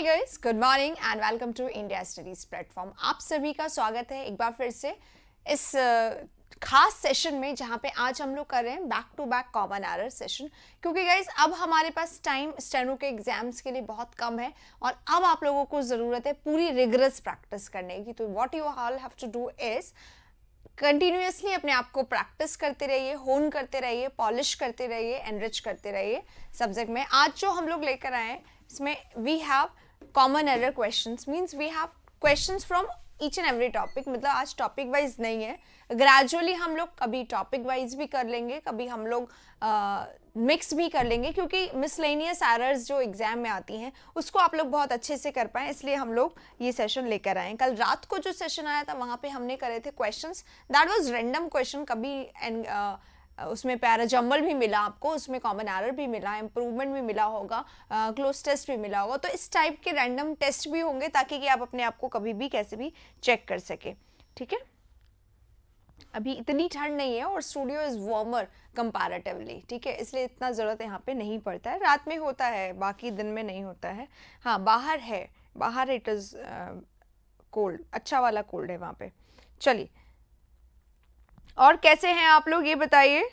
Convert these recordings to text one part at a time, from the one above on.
Hi guys, good morning and welcome to India studies platform. आप सभी का स्वागत है एक बार फिर से इस खास सेशन में, जहाँ पे आज हम लोग कर रहे हैं back to back common error session. क्योंकि गाइस अब हमारे पास टाइम स्टेनो के एग्जाम्स के लिए बहुत कम है और अब आप लोगों को ज़रूरत है पूरी रिगरस प्रैक्टिस करने की। तो what you all have to do is continuously अपने आप को प्रैक्टिस करते रहिए, होन करते रहिए, पॉलिश करते रहिए, एनरिच करते रहिए सब्जेक्ट में। आज जो हम लोग लेकर आए हैं इसमें we have common error questions, means we have questions from each and every topic. मतलब आज टॉपिक वाइज नहीं है, ग्रेजुअली हम लोग कभी टॉपिक वाइज भी कर लेंगे, कभी हम लोग मिक्स भी कर लेंगे, क्योंकि मिसलेनियस एरर्स जो एग्जाम में आती हैं उसको आप लोग बहुत अच्छे से कर पाएँ, इसलिए हम लोग ये सेशन लेकर आए हैं। कल रात को जो सेशन आया था वहाँ पे हमने करे थे questions, that was random question. कभी उसमें पैराजम्बल भी मिला आपको, उसमें कॉमन एरर भी मिला, इम्प्रूवमेंट भी मिला होगा, क्लोज टेस्ट भी मिला होगा। तो इस टाइप के रैंडम टेस्ट भी होंगे ताकि कि आप अपने आप को कभी भी कैसे भी चेक कर सके। ठीक है, अभी इतनी ठंड नहीं है और स्टूडियो इज़ वार्मर कंपैरेटिवली, ठीक है, इसलिए इतना ज़रूरत यहाँ पे नहीं पड़ता है। रात में होता है, बाकी दिन में नहीं होता है। हाँ, बाहर है, बाहर इट इज़ कोल्ड, अच्छा वाला कोल्ड है वहाँ पे। चलिए, और कैसे हैं आप लोग ये बताइए।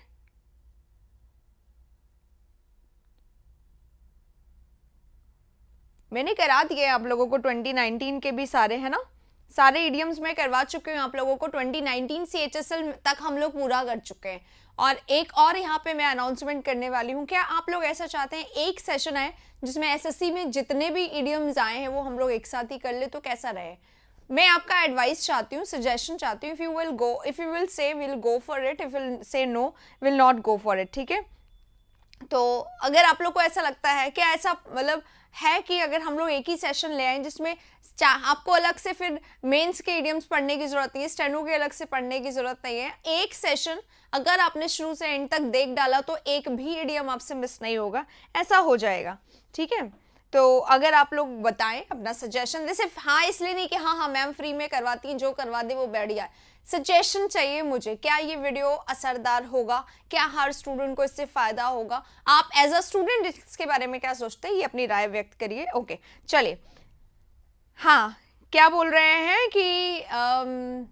मैंने करा दिए आप लोगों को 2019 के भी सारे, है ना, सारे इडियम्स में करवा चुके हूँ आप लोगों को। 2019 CHSL तक हम लोग पूरा कर चुके हैं। और एक और यहाँ पे मैं अनाउंसमेंट करने वाली हूँ। क्या आप लोग ऐसा चाहते हैं एक सेशन आए जिसमें SSC में जितने भी इडियम्स आए हैं वो हम लोग एक साथ ही कर ले, तो कैसा रहे? मैं आपका एडवाइस चाहती हूँ, सजेशन चाहती हूँ। If you will say will go for it, if will say no will not go for it. ठीक है, तो अगर आप लोग को ऐसा लगता है, क्या ऐसा मतलब है कि अगर हम लोग एक ही सेशन ले आए जिसमें आपको अलग से फिर मेंस के इडियम्स पढ़ने की जरूरत नहीं है, स्टेनो के अलग से पढ़ने की जरूरत नहीं है, एक सेशन अगर आपने शुरू से एंड तक देख डाला तो एक भी इडियम आपसे मिस नहीं होगा, ऐसा हो जाएगा। ठीक है, तो अगर आप लोग बताएं अपना सजेशन, जैसे हाँ इसलिए नहीं कि हाँ हाँ मैम फ्री में करवाती हैं, जो करवा दे वो बढ़िया है, सजेशन चाहिए मुझे। क्या ये वीडियो असरदार होगा, क्या हर स्टूडेंट को इससे फायदा होगा, आप एज अ स्टूडेंट इसके बारे में क्या सोचते हैं, ये अपनी राय व्यक्त करिए। ओके, चलिए। हाँ, क्या बोल रहे हैं कि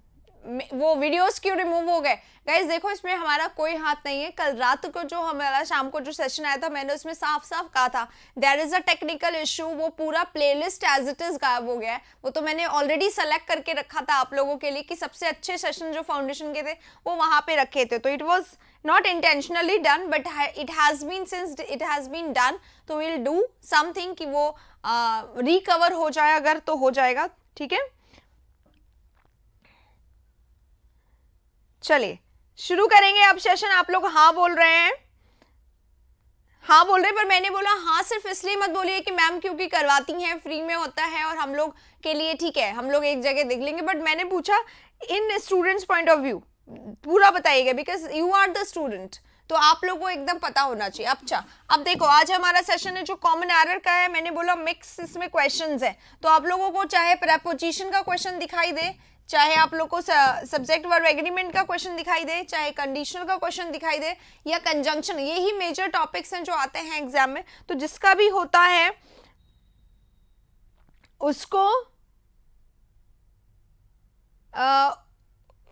वो वीडियोस क्यों रिमूव हो गए? गाइस देखो, इसमें हमारा कोई हाथ नहीं है। कल रात को जो हमारा शाम को जो सेशन आया था, मैंने उसमें साफ साफ कहा था there is a technical issue, वो पूरा प्लेलिस्ट एज इट इज गायब हो गया है। वो तो मैंने ऑलरेडी सेलेक्ट करके रखा था आप लोगों के लिए कि सबसे अच्छे सेशन जो फाउंडेशन के थे वो वहां पे रखे थे। तो it was not intentionally done, but it has been, since it has been done, तो विल डू समथिंग कि वो रिकवर हो जाए, अगर तो हो जाएगा। ठीक है, चलिए शुरू करेंगे अब सेशन। आप लोग हाँ बोल रहे हैं, हाँ बोल रहे हैं, पर मैंने बोला हाँ सिर्फ इसलिए मत बोलिए कि मैम क्योंकि करवाती हैं, फ्री में होता है और हम लोग के लिए ठीक है, हम लोग एक जगह देख लेंगे। बट मैंने पूछा in students point of view पूरा बताइएगा, because you are the student, तो आप लोग को एकदम पता होना चाहिए। अच्छा, अब देखो आज हमारा सेशन है जो कॉमन एरर का है। मैंने बोला मिक्स इसमें क्वेश्चंस है, तो आप लोगों को चाहे प्रेपोजिशन का क्वेश्चन दिखाई दे, चाहे आप लोग को सब्जेक्ट वर्ब एग्रीमेंट का क्वेश्चन दिखाई दे, चाहे कंडीशनल का क्वेश्चन दिखाई दे, या कंजंक्शन, यही मेजर टॉपिक्स हैं जो आते हैं एग्जाम में। तो जिसका भी होता है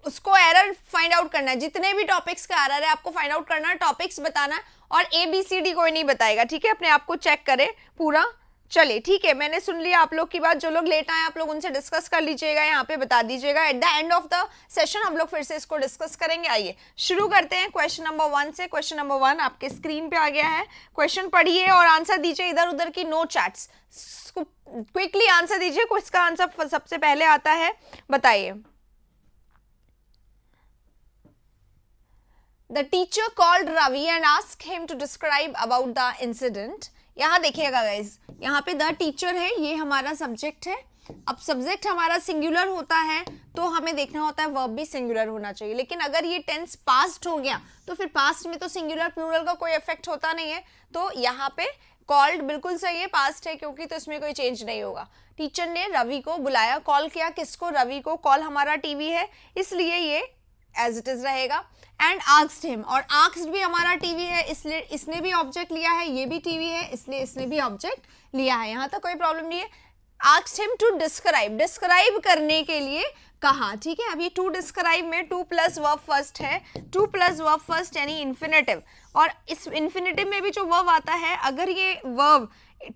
उसको एरर फाइंड आउट करना है। जितने भी टॉपिक्स का एरर है आपको फाइंड आउट करना है, टॉपिक्स बताना है, और ABCD कोई नहीं बताएगा। ठीक है, अपने आप को चेक करें पूरा। चलिए ठीक है, मैंने सुन लिया आप लोग की बात। जो लोग लेट आए आप लोग उनसे डिस्कस कर लीजिएगा, यहाँ पे बता दीजिएगा। At the end of the session हम लोग फिर से इसको डिस्कस करेंगे। आइए शुरू करते हैं क्वेश्चन नंबर 1 से। क्वेश्चन नंबर 1 आपके स्क्रीन पे आ गया है। क्वेश्चन पढ़िए और आंसर दीजिए, इधर उधर की नो चैट्स, क्विकली आंसर दीजिए। इसका आंसर सबसे पहले आता है, बताइए। The teacher called Ravi and asked him to describe about the incident. यहाँ देखिएगा गाइज, यहाँ पे द टीचर है, ये हमारा सब्जेक्ट है। अब सब्जेक्ट हमारा सिंगुलर होता है तो हमें देखना होता है वर्ब भी सिंगुलर होना चाहिए। लेकिन अगर ये टेंस पास्ट हो गया तो फिर पास्ट में तो सिंगुलर प्लूरल का कोई इफेक्ट होता नहीं है। तो यहाँ पे कॉल्ड बिल्कुल सही है, पास्ट है क्योंकि, तो इसमें कोई चेंज नहीं होगा। टीचर ने रवि को बुलाया, कॉल किया किसको? रवि को। कॉल हमारा टीवी है इसलिए ये एज इट इज रहेगा। एंड आस्क्ड हिम, और आस्क्ड भी हमारा टीवी है इसलिए इसने भी ऑब्जेक्ट लिया है, ये भी टीवी है इसलिए इसने भी ऑब्जेक्ट लिया है। यहाँ तक कोई प्रॉब्लम नहीं है। asked him to डिस्क्राइब करने के लिए कहा, ठीक है। अब ये टू डिस्क्राइब में टू प्लस वर्ब फर्स्ट है, टू प्लस वर्ब फर्स्ट यानी इन्फिनेटिव, और इस इन्फिनेटिव में भी जो वर्ब आता है, अगर ये वर्ब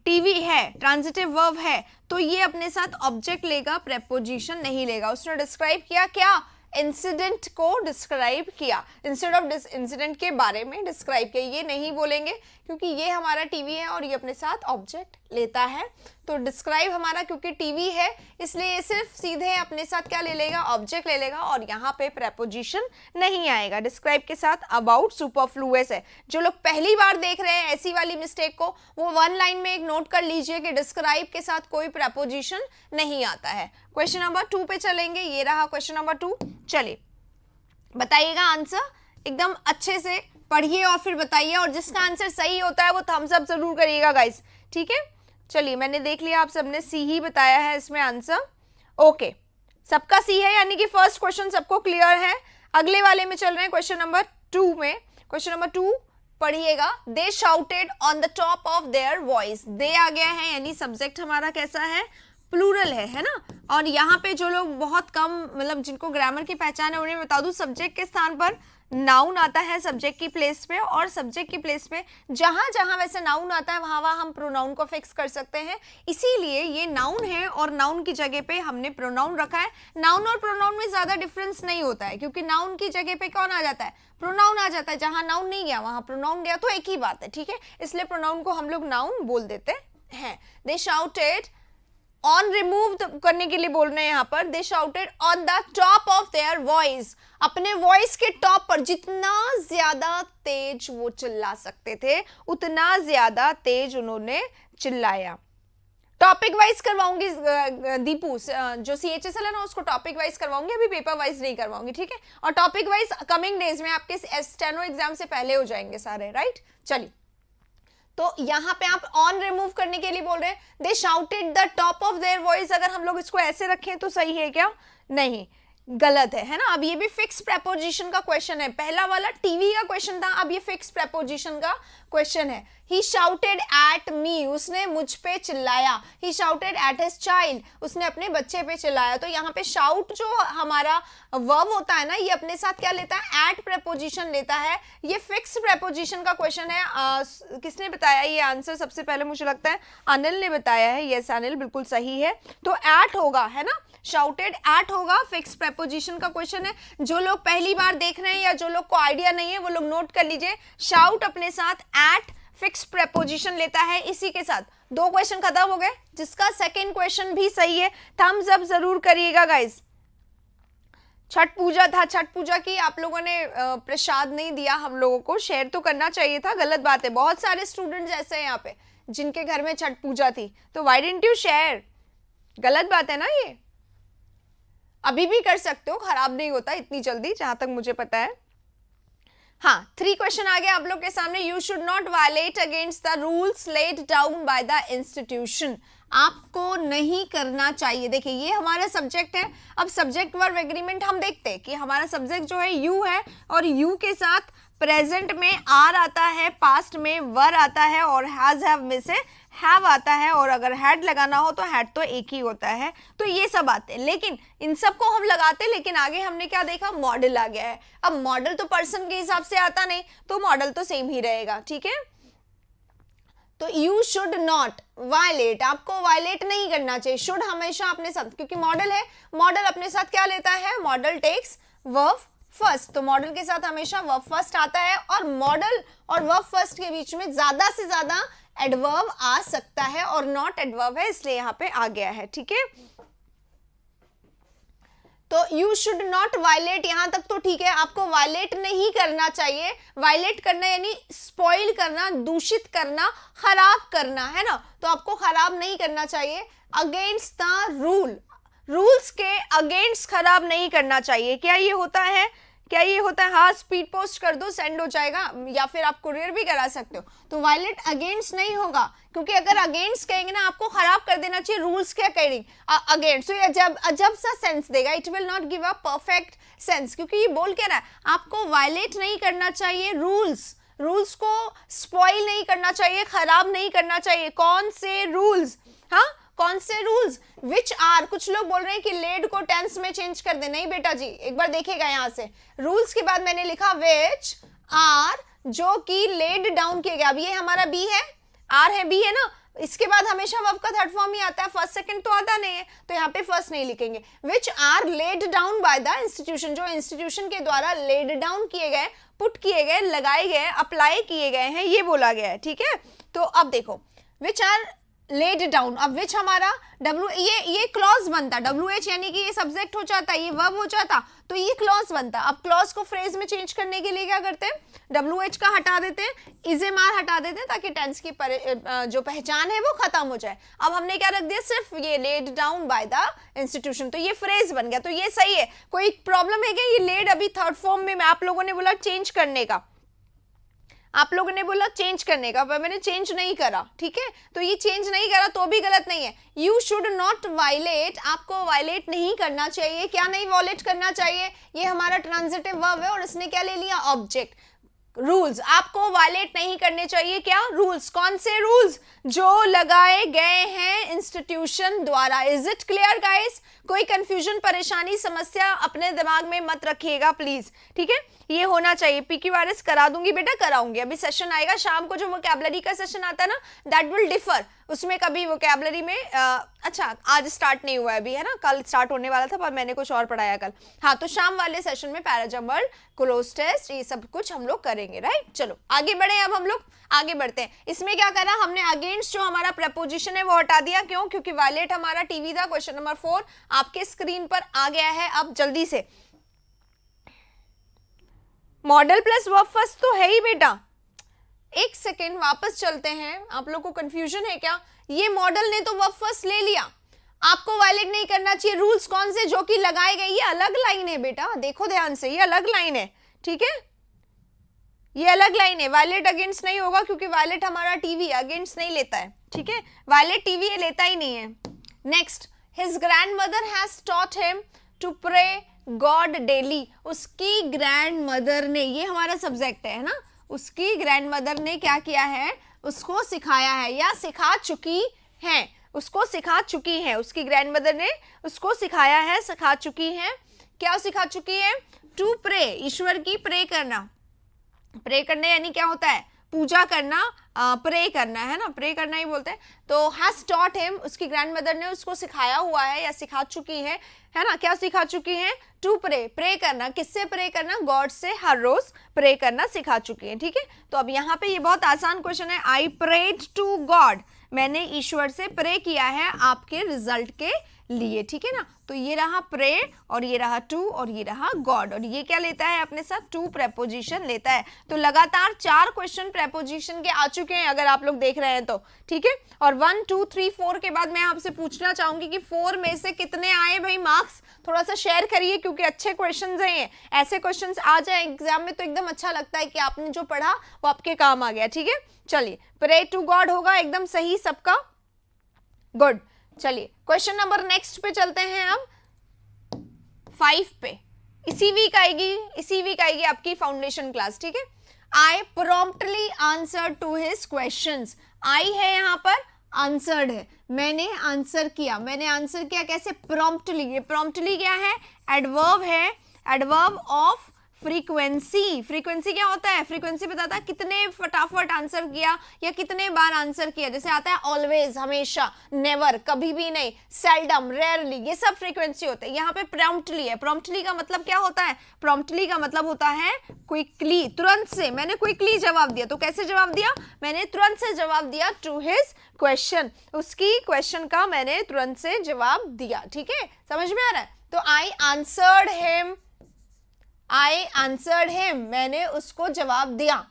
टीवी है, ट्रांजिटिव वर्ब है, तो ये अपने साथ ऑब्जेक्ट लेगा, प्रेपोजिशन नहीं लेगा। उसने डिस्क्राइब किया क्या, इंसिडेंट को डिस्क्राइब किया, इंस्टेड ऑफ इंसिडेंट के बारे में डिस्क्राइब किया। ये नहीं बोलेंगे क्योंकि ये हमारा टीवी है और ये अपने साथ ऑब्जेक्ट लेता है, तो डिस्क्राइब हमारा क्योंकि टीवी है इसलिए ये सिर्फ सीधे अपने साथ क्या ले लेगा, ऑब्जेक्ट ले लेगा, और यहाँ पे प्रेपोजिशन नहीं आएगा। डिस्क्राइब के साथ अबाउट सुपरफ्लुअस है। जो लोग पहली बार देख रहे हैं ऐसी वाली मिस्टेक को, वो वन लाइन में एक नोट कर लीजिए कि डिस्क्राइब के साथ कोई प्रेपोजिशन नहीं आता है। क्वेश्चन नंबर 2 पे चलेंगे, ये रहा क्वेश्चन नंबर 2। चलिए बताइएगा आंसर, एकदम अच्छे से पढ़िए और फिर बताइए, और जिसका आंसर सही होता है वो थम्स अप जरूर करिएगा गाइस, ठीक है। चलिए मैंने देख लिया आप सबने सी ही बताया है इसमें आंसर, ओके, सबका सी है, यानी कि फर्स्ट क्वेश्चन सबको क्लियर है। अगले वाले में चल रहे हैं क्वेश्चन नंबर 2 में। क्वेश्चन नंबर 2 पढ़िएगा, they shouted on the top of their voice. They आ गया है यानी सब्जेक्ट हमारा कैसा है, प्लूरल है ना। और यहाँ पे जो लोग बहुत कम, मतलब जिनको ग्रामर की पहचान है, उन्हें बता दूं सब्जेक्ट के स्थान पर नाउन आता है सब्जेक्ट की प्लेस पे, और सब्जेक्ट की प्लेस पे जहां जहां वैसे नाउन आता है वहां वहां हम प्रोनाउन को फिक्स कर सकते हैं। इसीलिए ये नाउन है और नाउन की जगह पे हमने प्रोनाउन रखा है। नाउन और प्रोनाउन में ज्यादा डिफरेंस नहीं होता है, क्योंकि नाउन की जगह पे कौन आ जाता है, प्रोनाउन आ जाता है। जहां नाउन नहीं गया वहां प्रोनाउन गया, तो एक ही बात है, ठीक है। इसलिए प्रोनाउन को हम लोग नाउन बोल देते हैं। दे शाउटेड ऑन रिमूव करने के लिए बोल रहे हैं यहाँ पर, they shouted on the top of their voice, अपने वॉइस के टॉप पर, जितना ज्यादा तेज वो चिल्ला सकते थे उतना ज्यादा तेज उन्होंने चिल्लाया। टॉपिक वाइज करवाऊंगी दीपू, जो CHSL है ना उसको टॉपिक वाइज करवाऊंगी, अभी पेपर वाइज नहीं करवाऊंगी, ठीक है। और टॉपिक वाइज कमिंग डेज में आपके स्टेनो एग्जाम से पहले हो जाएंगे सारे, राइट। चलिए तो यहाँ पे आप ऑन रिमूव करने के लिए बोल रहे हैं, they shouted the top of their voice. अगर हम लोग इसको ऐसे रखें तो सही है क्या, नहीं, गलत है ना। अब ये भी फिक्स प्रेपोजिशन का क्वेश्चन है, पहला वाला टीवी का क्वेश्चन था, अब ये फिक्स प्रेपोजिशन का क्वेश्चन है। ही शाउटेड एट मी, उसने मुझ पे चिल्लाया। ही शाउटेड एट हिज चाइल्ड, उसने अपने बच्चे पे चिल्लाया। तो यहाँ पे शाउट जो हमारा वर्ब होता है ना, ये अपने साथ क्या लेता है, एट प्रेपोजिशन लेता है। ये फिक्स प्रेपोजिशन का क्वेश्चन है। किसने बताया ये आंसर, सबसे पहले मुझे लगता है अनिल ने बताया है। यस अनिल बिल्कुल सही है, तो एट होगा, है ना, शाउटेड एट होगा, फिक्स प्रेपोजिशन का क्वेश्चन है। जो लोग पहली बार देख रहे हैं या जो लोग को आइडिया नहीं है वो लोग नोट कर लीजिए, शाउट अपने साथ एट फिक्स प्रेपोजिशन लेता है। इसी के साथ 2 क्वेश्चन खत्म हो गए, जिसका सेकंड क्वेश्चन भी सही है। थम्स अप जरूर करिएगा गाइस। छठ पूजा था, छठ पूजा की आप लोगों ने प्रसाद नहीं दिया, हम लोगों को शेयर तो करना चाहिए था, गलत बात है। बहुत सारे स्टूडेंट्स ऐसे हैं यहाँ पे जिनके घर में छठ पूजा थी, तो व्हाई डिडंट यू शेयर, गलत बात है ना। ये अभी भी कर सकते हो, खराब नहीं होता इतनी जल्दी, जहां तक मुझे पता है। हाँ, 3 क्वेश्चन आ गया आप लोग के सामने। You should not violate against the rules laid down by the institution, आपको नहीं करना चाहिए। देखिए ये हमारा सब्जेक्ट है। अब सब्जेक्ट वर्ब एग्रीमेंट हम देखते हैं कि हमारा सब्जेक्ट जो है यू है, और यू के साथ प्रेजेंट में आर आता है, पास्ट में वर आता है, और हैज हैव में से हैव आता है, और अगर हैड लगाना हो तो हैड तो एक ही होता है। तो ये सब आते हैं, लेकिन इन सबको हम लगाते हैं, लेकिन आगे हमने क्या देखा, मॉडल आ गया है। अब मॉडल तो पर्सन के हिसाब से आता नहीं, तो मॉडल तो सेम ही रहेगा, ठीक है। तो यू शुड नॉट वायलेट, आपको वायलेट नहीं करना चाहिए। शुड हमेशा अपने साथ, क्योंकि मॉडल है, मॉडल अपने साथ क्या लेता है, मॉडल टेक्स वर्ब फर्स्ट, तो मॉडल के साथ हमेशा वर्ब फर्स्ट आता है, और मॉडल और वर्ब फर्स्ट के बीच में ज्यादा से ज्यादा एडवर्ब आ सकता है, और नॉट एडवर्ब है, इसलिए यहां पे आ गया है, ठीक है। तो यू शुड नॉट वायलेट, यहां तक तो ठीक है, आपको वायलेट नहीं करना चाहिए। वायलेट करना यानी स्पॉइल करना, दूषित करना, खराब करना, है ना, तो आपको खराब नहीं करना चाहिए। अगेंस्ट द रूल, रूल्स के अगेंस्ट खराब नहीं करना चाहिए। क्या ये होता है, क्या ये होता है, हाँ, स्पीड पोस्ट कर दो, सेंड हो जाएगा, या फिर आप कुरियर भी करा सकते हो। तो वायलेट अगेंस्ट नहीं होगा, क्योंकि अगर अगेंस्ट कहेंगे ना, आपको खराब कर देना चाहिए रूल्स के अकॉर्डिंग, अगेंस्ट, तो ये अजब सा सेंस देगा, it will not give a perfect sense. क्योंकि ये बोल क्या रहा है, आपको वायलेट नहीं करना चाहिए रूल्स को स्पॉइल नहीं करना चाहिए, खराब नहीं करना चाहिए। कौन से रूल्स, हाँ, कौन से रूल्स, विच आर, कुछ लोग बोल रहे हैं कि लेड को टेंस में चेंज कर दे, नहीं बेटा जी, एक बार देखिएगा यहाँ से रूल्स के बाद मैंने लिखा विच आर, जो कि लेड डाउन किए गए। अब ये हमारा बी है, आर है, बी है ना, इसके बाद हमेशा वर्ब का थर्ड फॉर्म ही आता है, फर्स्ट सेकंड तो आता नहीं है, तो यहाँ पे फर्स्ट नहीं लिखेंगे। Which are laid down by the institution, जो इंस्टीट्यूशन के द्वारा लेड डाउन किए गए, पुट किए गए, लगाए गए, अप्लाई किए गए हैं, ये बोला गया है, ठीक है। तो अब देखो विच आर लेड डाउन, अब विच हमारा डब्ल्यू, ये क्लॉज बनता, WH यानी कि ये सब्जेक्ट हो जाता, ये वर्ब हो जाता, तो ये क्लॉज बनता। अब क्लॉज को फ्रेज में चेंज करने के लिए क्या करते हैं, WH का हटा देते हैं, इजेमार हटा देते हैं, ताकि टेंस की जो पहचान है वो खत्म हो जाए। अब हमने क्या रख दिया, सिर्फ ये lead down by the institution, तो ये फ्रेज बन गया, तो ये सही है। कोई प्रॉब्लम है क्या, ये लेड अभी थर्ड फॉर्म में आप लोगों ने बोला चेंज करने का, आप लोगों ने बोला चेंज करने का, पर मैंने चेंज नहीं करा, ठीक है, तो ये चेंज नहीं करा तो भी गलत नहीं है। यू शुड नॉट वायलेट, आपको वायलेट नहीं करना चाहिए, क्या नहीं वायलेट करना चाहिए, ये हमारा ट्रांजिटिव वर्ब है और इसने क्या ले लिया, ऑब्जेक्ट। रूल्स, आपको वायलेट नहीं करने चाहिए, क्या रूल्स, कौन से रूल्स, जो लगाए गए हैं इंस्टीट्यूशन द्वारा। इज इट क्लियर गाइस, कोई कंफ्यूजन, परेशानी, समस्या अपने दिमाग में मत रखिएगा प्लीज, ठीक है, ये होना चाहिए। PQRS करा दूंगी बेटा, कराऊंगी, अभी सेशन आएगा शाम को, जो वोकैबुलरी का सेशन आता है ना, दैट विल डिफर, उसमें कभी वोकैबुलरी में अच्छा आज स्टार्ट नहीं हुआ है अभी, है ना, कल स्टार्ट होने वाला था पर मैंने कुछ और पढ़ाया कल, हाँ, तो शाम वाले सेशन में पैराजम्बल, क्लोज टेस्ट, ये सब कुछ हम लोग करेंगे, राइट। चलो आगे बढ़े, अब हम लोग आगे बढ़ते हैं। इसमें क्या करा हमने, अगेंस्ट जो हमारा प्रपोजिशन है वो हटा दिया, क्यों, क्योंकि वायलेट हमारा टीवी था। क्वेश्चन नंबर 4 आपके स्क्रीन पर आ गया है, अब जल्दी से मॉडल प्लस वर्ब फर्स्ट तो है ही बेटा, एक सेकेंड वापस चलते हैं, आप लोग को कंफ्यूजन है क्या, ये मॉडल ने तो वर्ब फर्स्ट ले लिया, आपको वायलेट नहीं करना चाहिए। रूल्स कौन से, जो कि लगाए गए, ये अलग लाइन है बेटा, देखो ध्यान से, ये अलग लाइन है, ठीक है, ये अलग लाइन है, वायलेट अगेंस्ट नहीं होगा, क्योंकि वायलेट हमारा टीवी अगेंस्ट नहीं लेता है, ठीक है, वायलेट टीवी लेता ही नहीं है। Next, his grandmother has taught him to pray God daily, उसकी ग्रैंडमदर ने, ये हमारा सब्जेक्ट है ना, उसकी ग्रैंडमदर ने क्या किया है, उसको सिखाया है या सिखा चुकी है, उसको सिखा चुकी है, उसकी ग्रैंडमदर ने उसको सिखाया है, सिखा चुकी है, क्या सिखा चुकी है, टू प्रे, ईश्वर की प्रे करना, प्रे करना यानी क्या होता है, पूजा करना, प्रे करना, है ना, प्रे करना ही बोलते हैं। तो हैज टॉट हिम, उसकी ग्रैंडमदर ने उसको सिखाया हुआ है या सिखा चुकी है ना, क्या सिखा चुकी है, टू प्रे, प्रे करना, किससे प्रे करना, गॉड से, हर रोज प्रे करना सिखा चुकी है, ठीक है। तो अब यहाँ पे ये बहुत आसान क्वेश्चन है, आई प्रेड टू गॉड, मैंने ईश्वर से प्रे किया है आपके रिजल्ट के लिए, ठीक है ना। तो ये रहा प्रे और ये रहा टू और ये रहा गॉड, और ये क्या लेता है अपने साथ, टू प्रेपोजिशन लेता है। तो लगातार 4 क्वेश्चन प्रेपोजिशन के आ चुके हैं अगर आप लोग देख रहे हैं तो, ठीक है। और 1 2 3 4 के बाद मैं आपसे पूछना चाहूंगी कि 4 में से कितने आए भाई मार्क्स, थोड़ा सा शेयर करिए, क्योंकि अच्छे क्वेश्चन हैं ये, ऐसे क्वेश्चन आ जाए एग्जाम में तो एकदम अच्छा लगता है कि आपने जो पढ़ा वो आपके काम आ गया, ठीक है। चलिए, प्रे टू गॉड होगा एकदम सही सबका, गुड। चलिए क्वेश्चन नंबर नेक्स्ट पे चलते हैं, अब 5 पे, इसी वीक आएगी आपकी फाउंडेशन क्लास, ठीक है। I promptly answer to his questions, I है यहाँ पर, आंसर्ड है, मैंने आंसर किया, कैसे, प्रॉम्प्टली। ये प्रॉम्प्टली क्या है, एडवर्ब है, एडवर्ब ऑफ फ्रीक्वेंसी। फ्रीक्वेंसी क्या होता है, फ्रीक्वेंसी बताता है कितने फटाफट आंसर किया या कितने बार आंसर किया, जैसे आता है ऑलवेज, हमेशा, नेवर, कभी भी नहीं, सेल्डम, रेयरली, ये सब फ्रीक्वेंसी होते हैं। यहाँ पे प्रॉम्प्टली है, प्रॉम्प्टली का मतलब क्या होता है, प्रॉम्प्टली का मतलब होता है क्विकली, तुरंत से। मैंने क्विकली जवाब दिया, तो कैसे जवाब दिया, मैंने तुरंत से जवाब दिया टू हिज क्वेश्चन, उसकी क्वेश्चन का मैंने तुरंत से जवाब दिया, ठीक है, समझ में आ रहा है। तो आई आंसर्ड हिम, मैंने उसको जवाब दिया,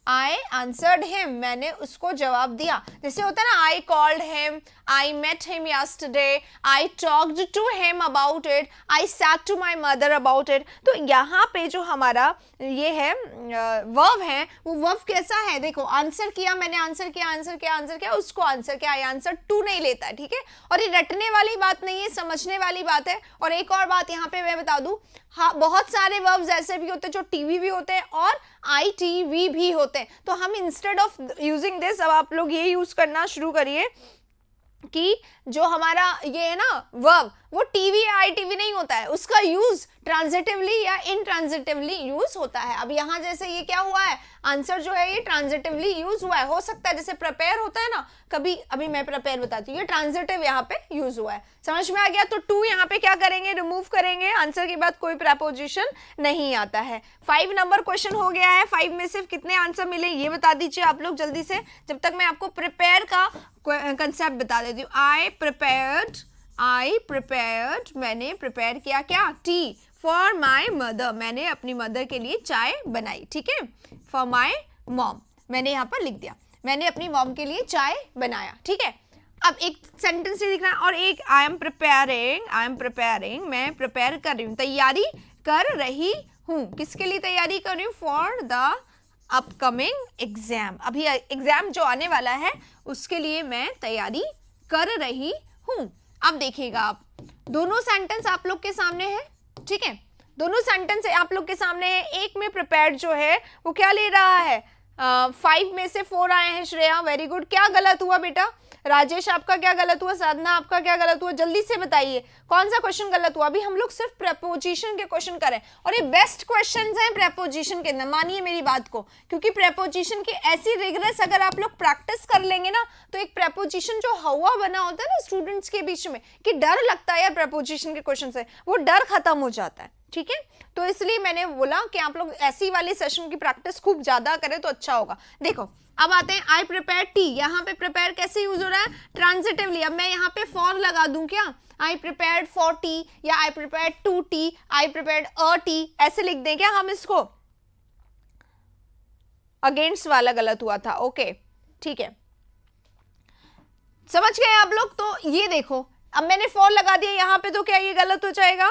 I answered him, मैंने उसको जवाब दिया। जैसे होता है ना, I called him, I met him yesterday, I talked to him about it, I sat to my mother about it। तो यहाँ पे जो हमारा ये है वर्ब है, वो वर्ब कैसा है, देखो, आंसर किया, मैंने आंसर किया, उसको आंसर किया, आई आंसर टू नहीं लेता है, ठीक है। और ये रटने वाली बात नहीं है, समझने वाली बात है। और एक और बात यहाँ पे मैं बता दूं, हाँ, बहुत सारे वर्ब्स ऐसे भी होते हैं जो टीवी भी होते हैं और ITV भी होते हैं। तो हम इंस्टेड ऑफ यूजिंग दिस, अब आप लोग ये यूज करना शुरू करिए, कि जो हमारा ये है ना वर्ब, वो टीवी या आईटीवी नहीं होता है, उसका यूज ट्रांजिटिवली या इनट्रांजिटिवली यूज होता है। अब यहाँ जैसे ये क्या हुआ है, आंसर जो है ये ट्रांजिटिवली यूज हुआ है। हो सकता है जैसे प्रिपेयर होता है ना कभी, अभी मैं प्रिपेयर बताती हूँ, ये ट्रांजिटिव यहाँ पे यूज हुआ है। समझ में आ गया? तो टू यहाँ पे क्या करेंगे, रिमूव करेंगे, आंसर के बाद कोई प्रेपोजिशन नहीं आता है। 5 नंबर क्वेश्चन हो गया है। 5 में सिर्फ कितने आंसर मिले ये बता दीजिए आप लोग जल्दी से, जब तक मैं आपको प्रिपेयर का कंसेप्ट बता देती हूँ। आई प्रिपेयर्ड, मैंने प्रिपेयर किया क्या, टी फॉर माई मदर, मैंने अपनी मदर के लिए चाय बनाई, ठीक है। फॉर माई मॉम, मैंने यहाँ पर लिख दिया, मैंने अपनी मॉम के लिए चाय बनाया, ठीक है। अब एक सेंटेंस ही दिखना है, और एक आई एम प्रिपेयरिंग, मैं प्रिपेयर कर रही हूँ, तैयारी कर रही हूँ। किसके लिए तैयारी कर रही हूँ, फॉर द अपकमिंग एग्जाम, अभी एग्जाम जो आने वाला है उसके लिए मैं तैयारी कर रही हूँ। अब देखिएगा आप, दोनों सेंटेंस आप लोग के सामने है, ठीक है, दोनों सेंटेंस आप लोग के सामने है। एक में प्रिपेयर्ड जो है वो क्या ले रहा है, 5 में से 4 आए हैं। Shreya very good. क्या गलत हुआ बेटा, राजेश आपका क्या गलत हुआ, साधना आपका क्या गलत हुआ, जल्दी से बताइए कौन सा क्वेश्चन गलत हुआ। अभी हम लोग सिर्फ प्रेपोजिशन के क्वेश्चन करें, और ये बेस्ट क्वेश्चंस हैं प्रेपोजिशन के अंदर, मानिए मेरी बात को, क्योंकि प्रेपोजिशन की ऐसी रिगरेस अगर आप लोग प्रैक्टिस कर लेंगे ना, तो एक प्रेपोजिशन जो हवा बना होता है ना स्टूडेंट्स के बीच में कि डर लगता है यार प्रेपोजिशन के क्वेश्चन से, वो डर खत्म हो जाता है, ठीक है। तो इसलिए मैंने बोला कि आप लोग ऐसी वाली सेशन की प्रैक्टिस खूब ज्यादा करें तो अच्छा होगा। देखो अब आते हैं आई प्रिपेयर टी, यहाँ पे प्रिपेयर कैसे यूज हो रहा है, ट्रांजिटिवली। अब मैं यहाँ पे फॉर लगा दूं क्या, आई प्रिपेयर्ड फॉर टी, या I prepared to tea, I prepared a tea, ऐसे लिख दें क्या हम इसको, अगेंस्ट वाला गलत हुआ था, ओके ठीक है, समझ गए आप लोग। तो ये देखो अब मैंने फॉर लगा दिया यहाँ पे, तो क्या ये गलत हो जाएगा,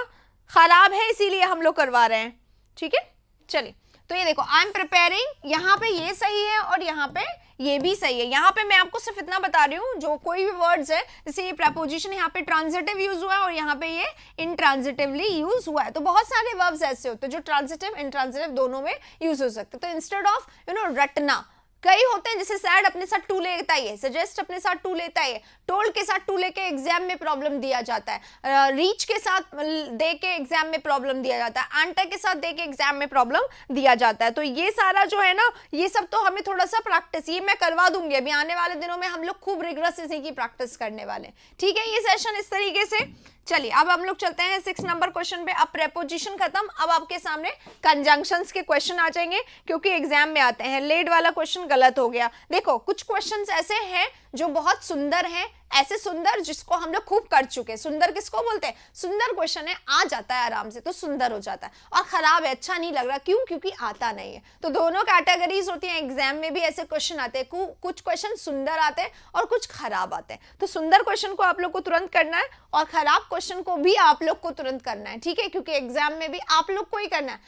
खराब है, इसीलिए हम लोग करवा रहे हैं, ठीक है। चलिए तो ये देखो आई एम प्रिपेयरिंग, यहाँ पे ये सही है और यहाँ पे ये भी सही है। यहाँ पे मैं आपको सिर्फ इतना बता रही हूँ, जो कोई भी वर्ड्स है, जैसे ये प्रेपोजिशन यहाँ पे ट्रांजिटिव यूज हुआ है और यहाँ पे ये इनट्रांजिटिवली यूज हुआ है। तो बहुत सारे वर्ब्स ऐसे होते हैं जो ट्रांजिटिव इनट्रांजिटिव दोनों में यूज हो सकते हैं। तो इंस्टेड ऑफ रटना, कई होते हैं जैसे सैड अपने साथ टू लेता ही है, सजेस्ट अपने साथ टू लेता ही है, टोल्ड के साथ टू लेके एग्जाम में प्रॉब्लम दिया जाता है, रीच के साथ दे के एग्जाम में प्रॉब्लम दिया जाता है, आंटा के साथ दे के एग्जाम में प्रॉब्लम दिया जाता है। तो ये सारा जो है ना, ये सब तो हमें थोड़ा सा प्रैक्टिस, ये मैं करवा दूंगी अभी आने वाले दिनों में, हम लोग खूब रिग्रेस इसी की प्रैक्टिस करने वाले, ठीक है। ये सेशन इस तरीके से। चलिए अब हम लोग चलते हैं 6 नंबर क्वेश्चन पे। अब प्रेपोजिशन खत्म, अब आपके सामने कंजंक्शंस के क्वेश्चन आ जाएंगे, क्योंकि एग्जाम में आते हैं। लेड वाला क्वेश्चन गलत हो गया। देखो कुछ क्वेश्चंस ऐसे हैं जो बहुत सुंदर हैं, ऐसे सुंदर जिसको हम लोग खूब कर चुके हैं। सुंदर किसको बोलते हैं, सुंदर क्वेश्चन है, आ जाता है आराम से तो सुंदर हो जाता है, और खराब है, अच्छा नहीं लग रहा, क्यों, क्योंकि आता नहीं है। तो दोनों कैटेगरीज होती हैं, एग्जाम में भी ऐसे क्वेश्चन आते हैं, कुछ क्वेश्चन सुंदर आते हैं और कुछ खराब आते हैं। तो सुंदर क्वेश्चन को आप लोग को तुरंत करना है और खराब क्वेश्चन को भी आप लोग को तुरंत करना है, ठीक है, क्योंकि एग्जाम में भी आप लोग को ही करना है।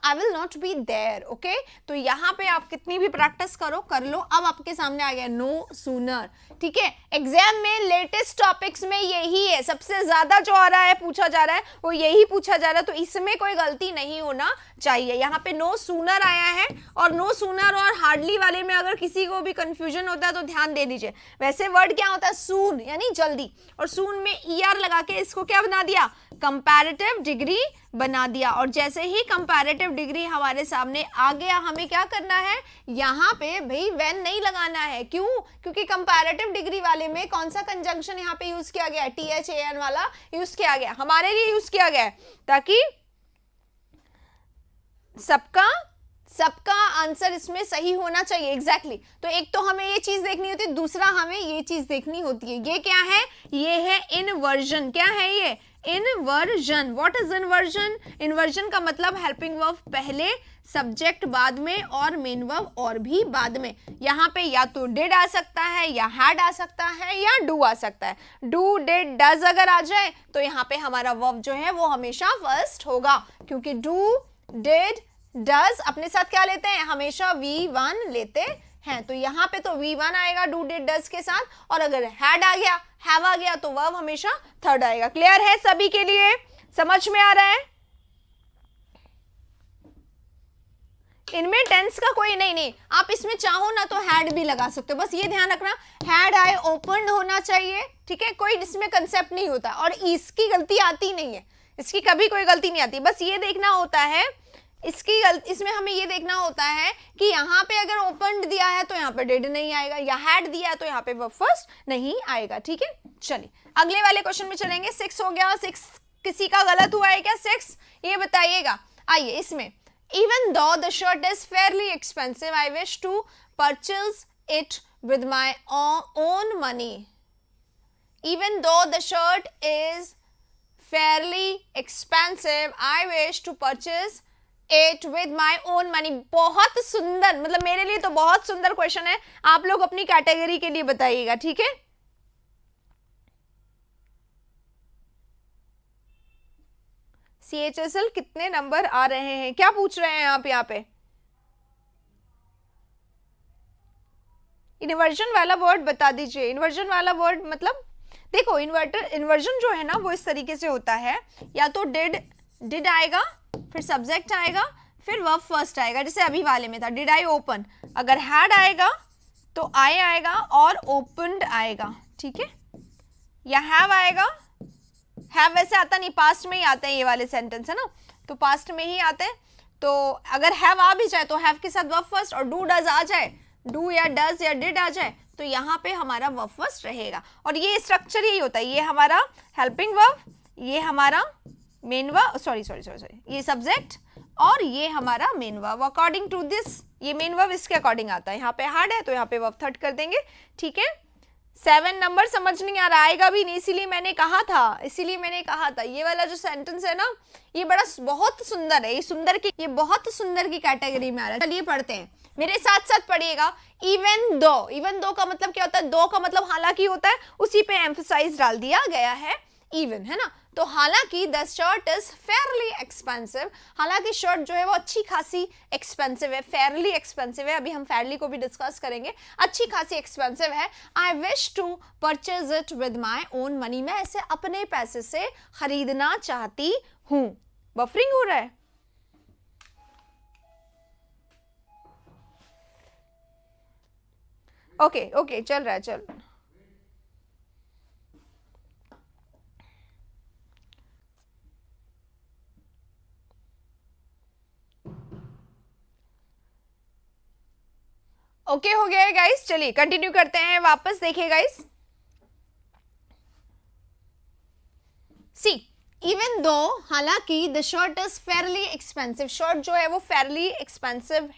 I will not be there, okay. तो यहाँ पे आप कितनी भी प्रैक्टिस करो, कर लो। अब आपके सामने आ गया नो सूनर, ठीक है। एग्जाम में लेटेस्ट टॉपिक्स में यही है, सबसे ज्यादा जो आ रहा है, पूछा जा रहा है, वो यही पूछा जा रहा है, तो इसमें कोई गलती नहीं होना चाहिए। यहाँ पे नो सूनर आया है, और नो सूनर और हार्डली वाले में अगर किसी को भी कंफ्यूजन होता है तो ध्यान दे दीजिए। वैसे वर्ड क्या होता है, सून यानी जल्दी, और सून में ER लगा के इसको क्या बना दिया, कंपैरेटिव डिग्री बना दिया। और जैसे ही कंपैरेटिव डिग्री हमारे सामने आ गया, हमें क्या करना है, यहाँ पे भाई व्हेन नहीं लगाना है। क्यों, क्योंकि कंपैरेटिव डिग्री वाले में कौन सा कंजंक्शन यहाँ पे यूज किया गया है, THAN वाला यूज किया गया, हमारे लिए यूज किया गया है, ताकि सबका आंसर इसमें सही होना चाहिए। एग्जैक्टली तो एक तो हमें ये चीज देखनी होती है, दूसरा हमें ये चीज देखनी होती है। ये क्या है, ये है इनवर्जन। क्या है ये, inversion. What is inversion, inversion का मतलब हेल्पिंग वर्ब पहले, सब्जेक्ट बाद में, और मेन वर्ब और भी बाद में। यहाँ पे या तो डिड आ सकता है, या हैड आ सकता है, या डू आ सकता है। डू डिड डज अगर आ जाए तो यहाँ पे हमारा वर्ब जो है वो हमेशा फर्स्ट होगा, क्योंकि डू डिड डज अपने साथ क्या लेते हैं, हमेशा V1 लेते हैं। तो यहाँ पे तो V1 आएगा डू डिड डज के साथ, और अगर हैड आ गया, हैव आ गया, तो वर्ब हमेशा थर्ड आएगा। क्लियर है सभी के लिए, समझ में आ रहा है। इनमें टेंस का कोई नहीं, आप इसमें चाहो ना तो हैड भी लगा सकते हो, बस ये ध्यान रखना हैड आई ओपन्ड होना चाहिए, ठीक है, कोई इसमें कंसेप्ट नहीं होता, और इसकी गलती आती नहीं है, इसकी कभी कोई गलती नहीं आती, बस ये देखना होता है इसमें हमें ये देखना होता है कि यहाँ पे अगर ओपन्ड दिया है तो यहाँ पे डिड नहीं आएगा, या हैड दिया है तो यहाँ पे वर्ब फर्स्ट नहीं आएगा, ठीक है। चलिए अगले वाले क्वेश्चन में चलेंगे। 6 हो गया, 6 किसी का गलत हुआ है क्या 6, ये बताइएगा। आइए इसमें, even though the shirt is fairly expensive, I wish to purchase it with my own money. Even though the shirt is fairly expensive, I wish to purchase it with my own money. बहुत सुंदर, मतलब मेरे लिए तो बहुत सुंदर question है, आप लोग अपनी कैटेगरी के लिए बताइएगा, ठीक है। CHSL कितने नंबर आ रहे हैं, क्या पूछ रहे हैं आप यहाँ पे? इन्वर्जन वाला वर्ड बता दीजिए। इन्वर्जन वाला वर्ड मतलब देखो, इन्वर्जन जो है ना वो इस तरीके से होता है, या तो डिड आएगा, फिर सब्जेक्ट आएगा, फिर वर्ब फर्स्ट आएगा, जैसे अभी वाले में था डिड आई ओपन, अगर हैड आएगा तो आई आएगा और ओपन्ड आएगा, ठीक है, या हैव आएगा। हैव वैसे आता नहीं, पास्ट में ही आते हैं ये वाले सेंटेंस, है ना, तो पास्ट में ही आते हैं। तो अगर हैव आ भी जाए तो हैव के साथ वर्ब फर्स्ट, और डू डज आ जाए, डू या डज या डिड आ जाए, तो यहाँ पे हमारा वर्ब फर्स्ट रहेगा। और ये स्ट्रक्चर यही होता है, ये हमारा हेल्पिंग वर्ब, ये हमारा मेन वर्ब, सॉरी ये सब्जेक्ट, और ये हमारा main verb. According to this, ये मेन वर्ब इसके अकॉर्डिंग आता है, यहाँ पे हार्ड है तो यहाँ पे वर्ब थर्ड कर देंगे, ठीक है। 7 नंबर समझ नहीं आ रहा, आएगा भी नहीं, इसीलिए मैंने कहा था ये वाला जो सेंटेंस है ना, ये बहुत सुंदर है, ये बहुत सुंदर की कैटेगरी में आ रहा है। चलिए पढ़ते हैं, मेरे साथ साथ पढ़िएगा। इवन दो का मतलब क्या होता है? दो का मतलब हालांकि होता है, उसी पे एम्फसाइज डाल दिया गया है, इवन, है ना। तो हालांकि the shirt is fairly expensive, हालांकि शर्ट जो है वो अच्छी खासी एक्सपेंसिव है, फेयरली एक्सपेंसिव है, अभी हम फेयरली को भी डिस्कस करेंगे, अच्छी खासी एक्सपेंसिव है। I wish to purchase it with my own money, मैं इसे अपने पैसे से खरीदना चाहती हूं। बफरिंग हो रहा है, ओके चल रहा है, ओके हो गया है गाइस। चलिए कंटिन्यू करते हैं, वापस देखिए गाइस। सी इवन दो, हालांकि the shirt is fairly expensive, shirt जो है वो फेयरली एक्सपेंसिव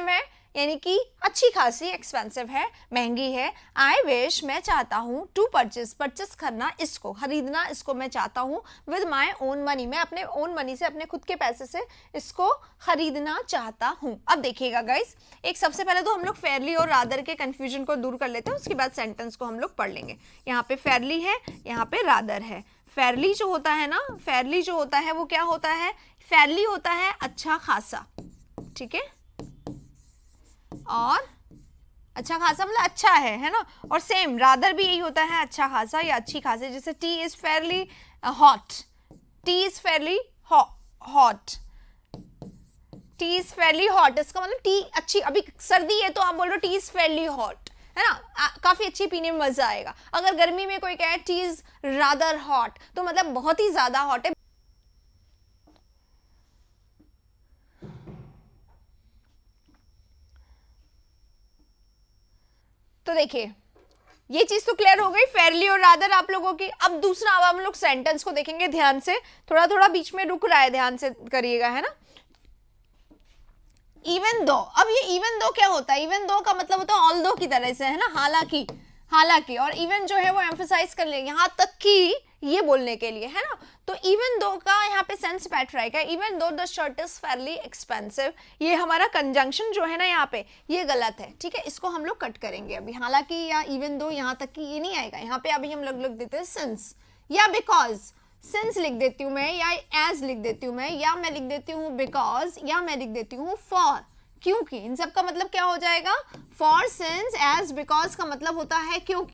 है, यानी कि अच्छी खासी एक्सपेंसिव है, महंगी है। आई विश, मैं चाहता हूँ, टू परचेस करना, इसको खरीदना, इसको मैं चाहता हूँ, विद माई ओन मनी, मैं अपने ओन मनी से, अपने खुद के पैसे से इसको खरीदना चाहता हूँ। अब देखिएगा गाइस, एक सबसे पहले तो हम लोग फेयरली और रादर के कंफ्यूजन को दूर कर लेते हैं, उसके बाद सेंटेंस को हम लोग पढ़ लेंगे। यहाँ पे फेयरली है, यहाँ पे रादर है। फेयरली जो होता है ना, फेयरली जो होता है वो क्या होता है? फेयरली होता है अच्छा खासा, ठीक है, और अच्छा खासा मतलब अच्छा है ना। और सेम रादर भी यही होता है, अच्छा खासा या अच्छी खासी। जैसे T is fairly hot, T is fairly hot, T is fairly hot, इसका मतलब टी अच्छी, अभी सर्दी है तो आप बोल रहे हो टी इज फेयरली हॉट, है ना, काफी अच्छी, पीने में मजा आएगा। अगर गर्मी में कोई कहे टी इज रादर हॉट, तो मतलब बहुत ही ज्यादा हॉट है। तो देखिए ये चीज तो क्लियर हो गई, फेयरली और रादर आप लोगों की। अब दूसरा, अब हम लोग सेंटेंस को देखेंगे ध्यान से, थोड़ा थोड़ा बीच में रुक रहा है, ध्यान से करिएगा, है ना। इवन दो, अब ये इवन दो क्या होता है? इवन दो का मतलब होता है ऑल दो की तरह से, है ना, हालांकि, और इवन जो है वो एम्फसाइज कर लेंगे, यहाँ तक कि ये बोलने के लिए, है ना। तो इवन दो का यहाँ पे सेंस बैठ रहेगा, even though the shirt is fairly expensive, ये हमारा कंजंक्शन जो है ना यहाँ पे, ये गलत है, ठीक है, इसको हम लोग कट करेंगे अभी। हालांकि या इवन दो यहाँ तक कि ये नहीं आएगा, यहाँ पे अभी हम लोग लिख देते हैं सिंस या बिकॉज, सिंस लिख देती हूँ मैं, या एज लिख देती हूँ मैं, या मैं लिख देती हूँ बिकॉज, या मैं लिख देती हूँ फॉर, क्योंकि। इन सब का मतलब क्या हो जाएगा? फॉर, सिंस, एज, बिकॉज का मतलब होता है क्योंकि।